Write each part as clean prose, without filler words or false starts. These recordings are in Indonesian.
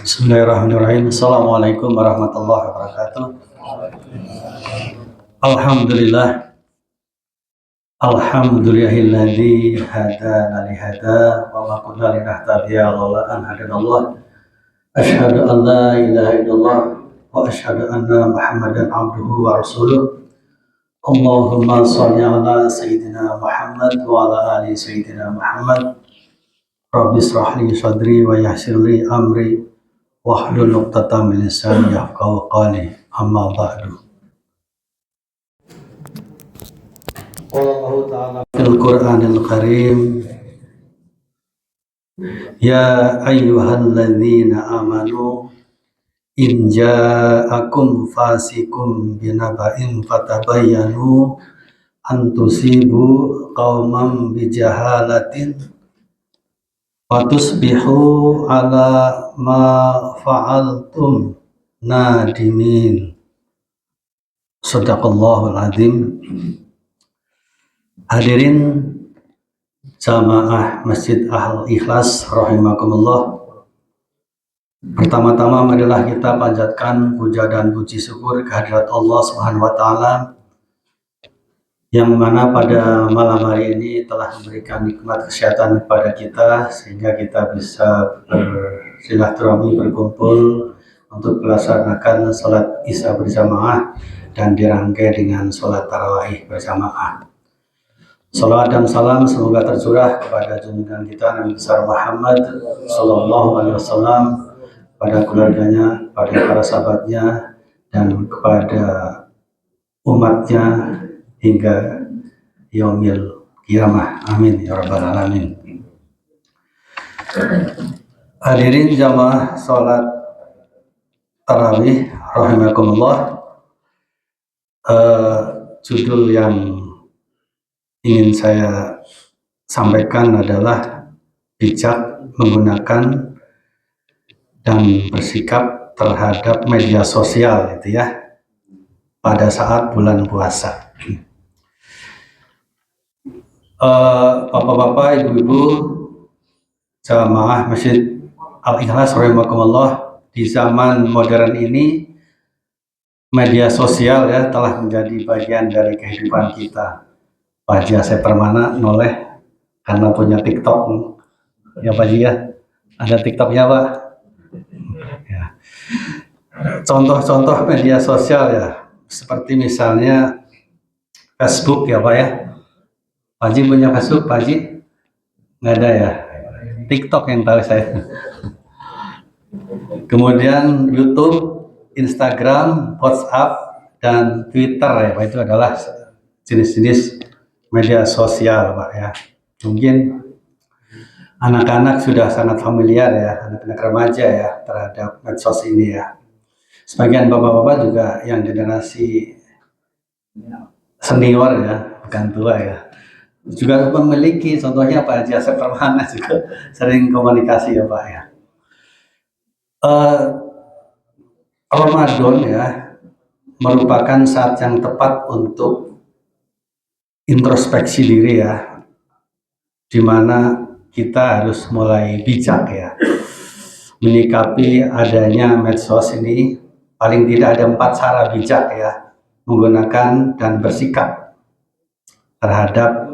Bismillahirrahmanirrahim. Assalamualaikum warahmatullahi wabarakatuh. Alhamdulillah. Alhamdulillahilladzi hadana li hada wa ma kunna linahtadiya laula an hadanallah. Asyhadu an la ilaha illallah wa asyhadu anna Muhammadan abduhu wa rasuluh. Allahumma shalli ala sayyidina Muhammad wa ala ali sayyidina Muhammad. Rabbi shrah li sadri wa yassir li amri wahlul 'uqdatam min lisani yafqahu qawli. Amma ba'du. Qala Allah ta'ala fil Qur'anil Karim, ya ayyuhalladzina amanu in ja'akum fasikum binaba'in fatabayyanu an tusibu qauman bijahalatin watusbihu ala ma fa'altum nadimin. Shadaqallahul azim. Hadirin jamaah Masjid Al-Ikhlas rahimakumullah. Pertama-tama marilah kita panjatkan puja dan puji syukur kehadirat Allah Subhanahu wa taala yang mana pada malam hari ini telah memberikan nikmat kesehatan kepada kita sehingga kita bisa bersilaturahmi, berkumpul untuk melaksanakan sholat isya berjamaah dan dirangkai dengan sholat tarawih berjamaah. Salawat dan salam semoga tercurah kepada junjungan kita Nabi besar Muhammad Sallallahu Alaihi Wasallam, pada keluarganya, pada para sahabatnya, dan kepada umatnya hingga yaumil qiyamah. Amin ya rabbal alamin. Hadirin jamaah salat tarawih rahimakumullah. Judul yang ingin saya sampaikan adalah bijak menggunakan dan bersikap terhadap media sosial itu ya pada saat bulan puasa. Bapak-bapak, ibu-ibu, jamaah Masjid Al-Ikhlas rahimakumullah, di zaman modern ini media sosial ya telah menjadi bagian dari kehidupan kita. Pak Haji Asep Permana noleh karena punya TikTok ya Pak Haji ya, ada TikToknya Pak ya. Contoh-contoh media sosial ya seperti misalnya Facebook ya Pak ya. Pak Haji punya Facebook, Pak Haji? Nggak ada ya? TikTok yang tahu saya. Kemudian YouTube, Instagram, WhatsApp, dan Twitter ya Pak, itu adalah jenis-jenis media sosial Pak ya. Mungkin anak-anak sudah sangat familiar ya, anak-anak remaja ya terhadap medsos ini ya. Sebagian bapak-bapak juga yang generasi senior ya, bukan tua ya, juga memiliki, contohnya Pak Haji Asep Permana juga sering komunikasi ya Pak ya. Ramadan ya merupakan saat yang tepat untuk introspeksi diri ya, dimana kita harus mulai bijak ya menyikapi adanya medsos ini. Paling tidak ada 4 cara bijak ya menggunakan dan bersikap terhadap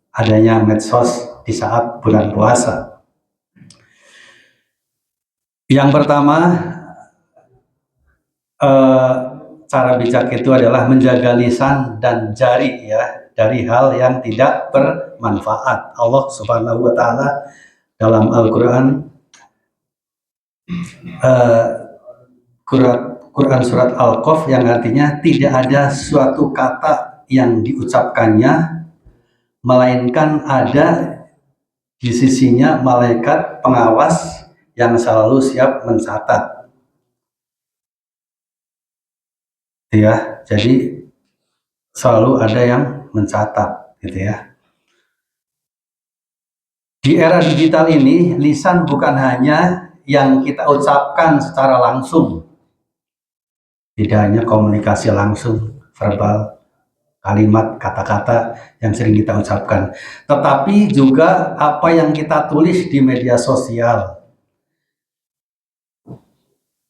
adanya medsos di saat bulan puasa. Yang pertama, cara bijak itu adalah menjaga lisan dan jari ya dari hal yang tidak bermanfaat. Allah Subhanahu wa taala dalam Al-Qur'an Quran surat Al-Qaf yang artinya tidak ada suatu kata yang diucapkannya melainkan ada di sisinya malaikat pengawas yang selalu siap mencatat. Ya, jadi selalu ada yang mencatat gitu ya. Di era digital ini, lisan bukan hanya yang kita ucapkan secara langsung. Tidak hanya komunikasi langsung, verbal, kalimat, kata-kata yang sering kita ucapkan, tetapi juga apa yang kita tulis di media sosial.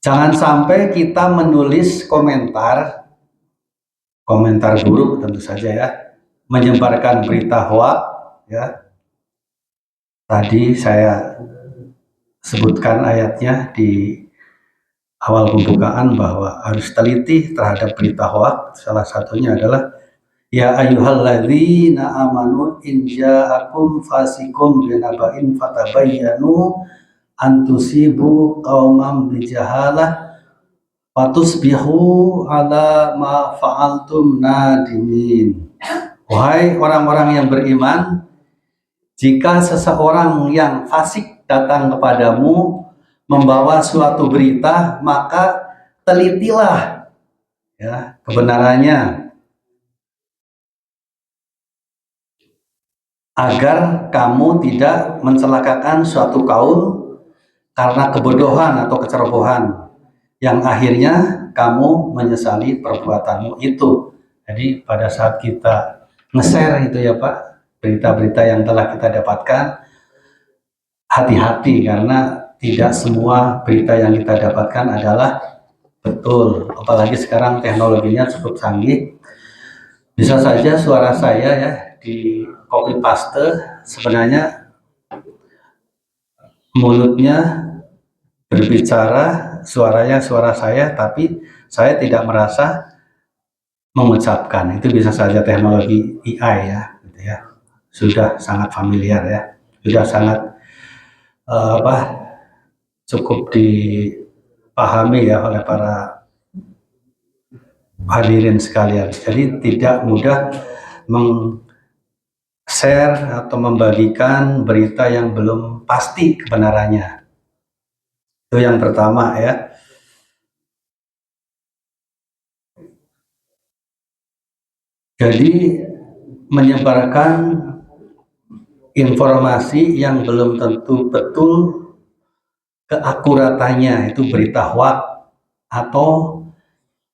Jangan sampai kita menulis komentar buruk tentu saja ya, menyebarkan berita hoax ya. Tadi saya sebutkan ayatnya di awal pembukaan bahwa harus teliti terhadap berita hoax. Salah satunya adalah ya ayyuhalladzina amanu in ja'akum fasikum binaba'in fatabayyanu antusibu qauman bijahalah fatusbihu ala ma fa'altum nadimin. Wahai orang-orang yang beriman, jika seseorang yang fasik datang kepadamu membawa suatu berita, maka telitilah ya kebenarannya agar kamu tidak mencelakakan suatu kaum karena kebodohan atau kecerobohan yang akhirnya kamu menyesali perbuatanmu itu. Jadi pada saat kita nge-share itu ya Pak, berita-berita yang telah kita dapatkan, hati-hati karena tidak semua berita yang kita dapatkan adalah betul. Apalagi sekarang teknologinya cukup canggih. Bisa saja suara saya ya di copy paste, sebenarnya mulutnya berbicara, suaranya suara saya, tapi saya tidak merasa mengucapkan. Itu bisa saja teknologi AI ya, gitu ya. Sudah sangat familiar ya, sudah sangat cukup dipahami ya oleh para hadirin sekalian. Jadi tidak mudah share atau membagikan berita yang belum pasti kebenarannya. Itu yang pertama ya. Jadi menyebarkan informasi yang belum tentu betul keakuratannya itu berita hoax atau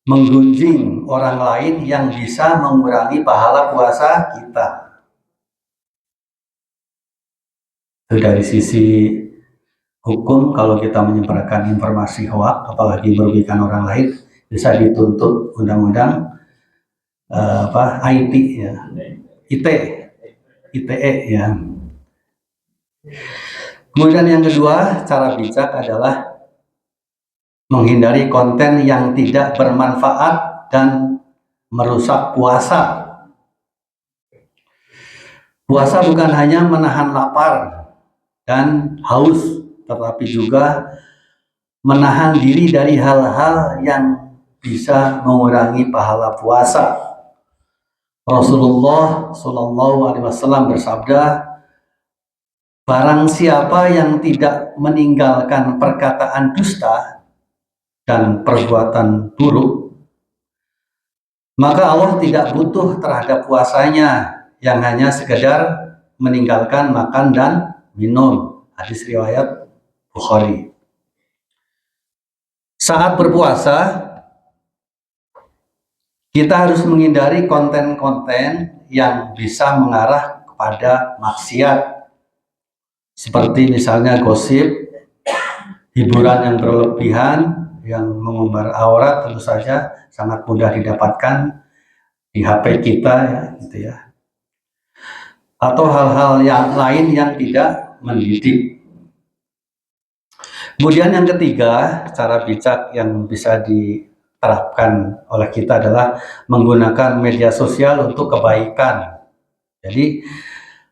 menggunjing orang lain yang bisa mengurangi pahala puasa kita. Itu dari sisi hukum, kalau kita menyebarkan informasi hoax apalagi merugikan orang lain bisa dituntut undang-undang IT ya, ITE ya. Kemudian yang kedua, cara bijak adalah menghindari konten yang tidak bermanfaat dan merusak puasa. Puasa bukan hanya menahan lapar dan haus, tetapi juga menahan diri dari hal-hal yang bisa mengurangi pahala puasa. Rasulullah Shallallahu Alaihi Wasallam bersabda, barang siapa yang tidak meninggalkan perkataan dusta dan perbuatan buruk, maka Allah tidak butuh terhadap puasanya yang hanya sekedar meninggalkan makan dan minum. Hadis riwayat Bukhari. Saat berpuasa, kita harus menghindari konten-konten yang bisa mengarah kepada maksiat, seperti misalnya gosip, hiburan yang berlebihan, yang mengumbar aurat tentu saja sangat mudah didapatkan di HP kita ya, gitu ya. Atau hal-hal yang lain yang tidak mendidik. Kemudian yang ketiga, cara bijak yang bisa diterapkan oleh kita adalah menggunakan media sosial untuk kebaikan. Jadi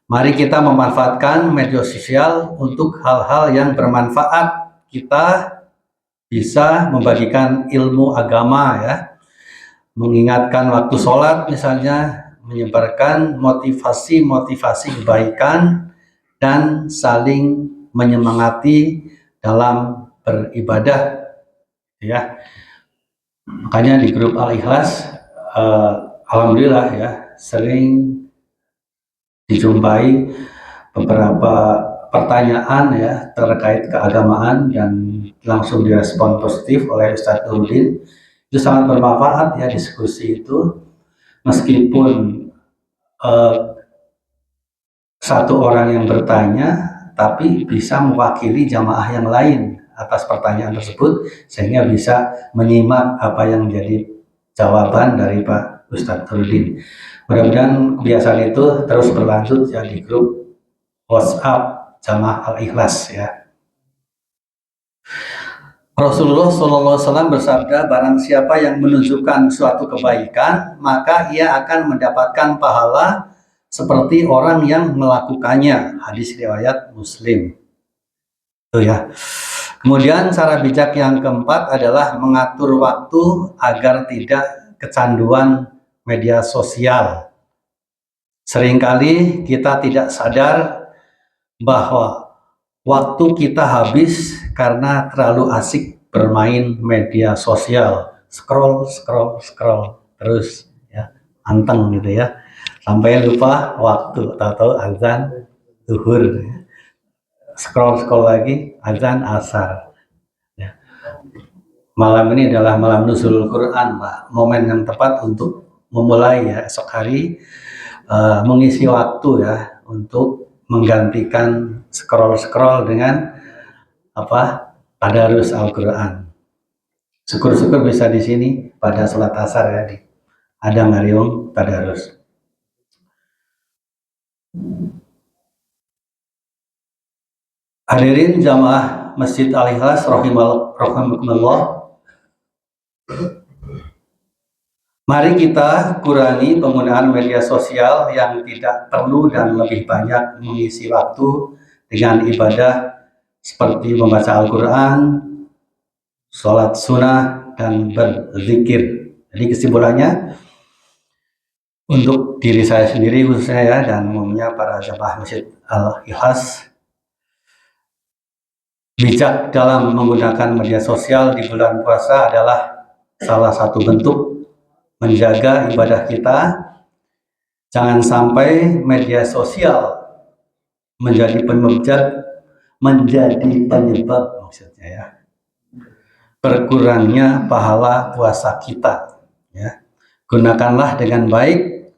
mari kita memanfaatkan media sosial untuk hal-hal yang bermanfaat. Kita bisa membagikan ilmu agama ya, mengingatkan waktu sholat misalnya, menyebarkan motivasi-motivasi kebaikan, dan saling menyemangati dalam beribadah ya. Makanya di grup Al-Ikhlas alhamdulillah ya sering dijumpai beberapa pertanyaan ya terkait keagamaan dan langsung direspon positif oleh Ustadz Nurdin. Itu sangat bermanfaat ya diskusi itu, meskipun satu orang yang bertanya tapi bisa mewakili jamaah yang lain atas pertanyaan tersebut sehingga bisa menyimak apa yang menjadi jawaban dari Pak Ustadz Nurdin. Mudah-mudahan kebiasaan itu terus berlanjut ya di grup WhatsApp Jamaah Al-Ikhlas ya. Rasulullah SAW bersabda, barang siapa yang menunjukkan suatu kebaikan, maka ia akan mendapatkan pahala seperti orang yang melakukannya. Hadis riwayat Muslim. Itu ya. Kemudian cara bijak yang keempat adalah mengatur waktu agar tidak kecanduan media sosial. Seringkali kita tidak sadar bahwa waktu kita habis karena terlalu asik bermain media sosial, scroll terus ya, anteng gitu ya, sampai lupa waktu, tahu-tahu azan zuhur, scroll lagi azan asar. Ya. Malam ini adalah malam nuzulul Quran, Pak, momen yang tepat untuk memulai ya esok hari mengisi waktu ya untuk menggantikan scroll dengan tadarus Al-Quran. Syukur-syukur bisa di sini pada sholat asar ya di Adang Ariung tadarus. Hadirin jamaah Masjid Al-Ikhlas rahimakumullah. Mari kita kurangi penggunaan media sosial yang tidak perlu dan lebih banyak mengisi waktu dengan ibadah seperti membaca Al-Quran, sholat sunnah, dan berzikir. Jadi kesimpulannya, untuk diri saya sendiri khususnya ya, dan umumnya para jamaah Masjid Al-Ikhlas, bijak dalam menggunakan media sosial di bulan puasa adalah salah satu bentuk menjaga ibadah kita. Jangan sampai media sosial menjadi penyebab maksudnya ya berkurangnya pahala puasa kita ya. Gunakanlah dengan baik,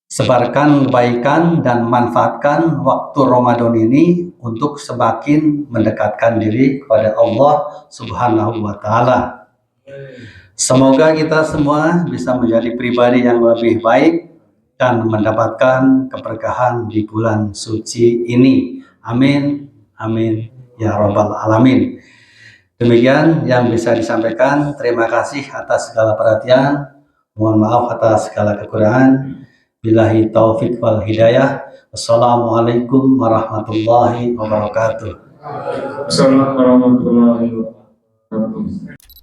sebarkan kebaikan dan manfaatkan waktu Ramadan ini untuk semakin mendekatkan diri kepada Allah Subhanahu wa Ta'ala. Semoga kita semua bisa menjadi pribadi yang lebih baik dan mendapatkan keberkahan di bulan suci ini. Amin, amin, ya Rabbal Alamin. Demikian yang bisa disampaikan. Terima kasih atas segala perhatian. Mohon maaf atas segala kekurangan. Billahi taufik wal hidayah. Wassalamualaikum warahmatullahi wabarakatuh. Assalamualaikum warahmatullahi wabarakatuh.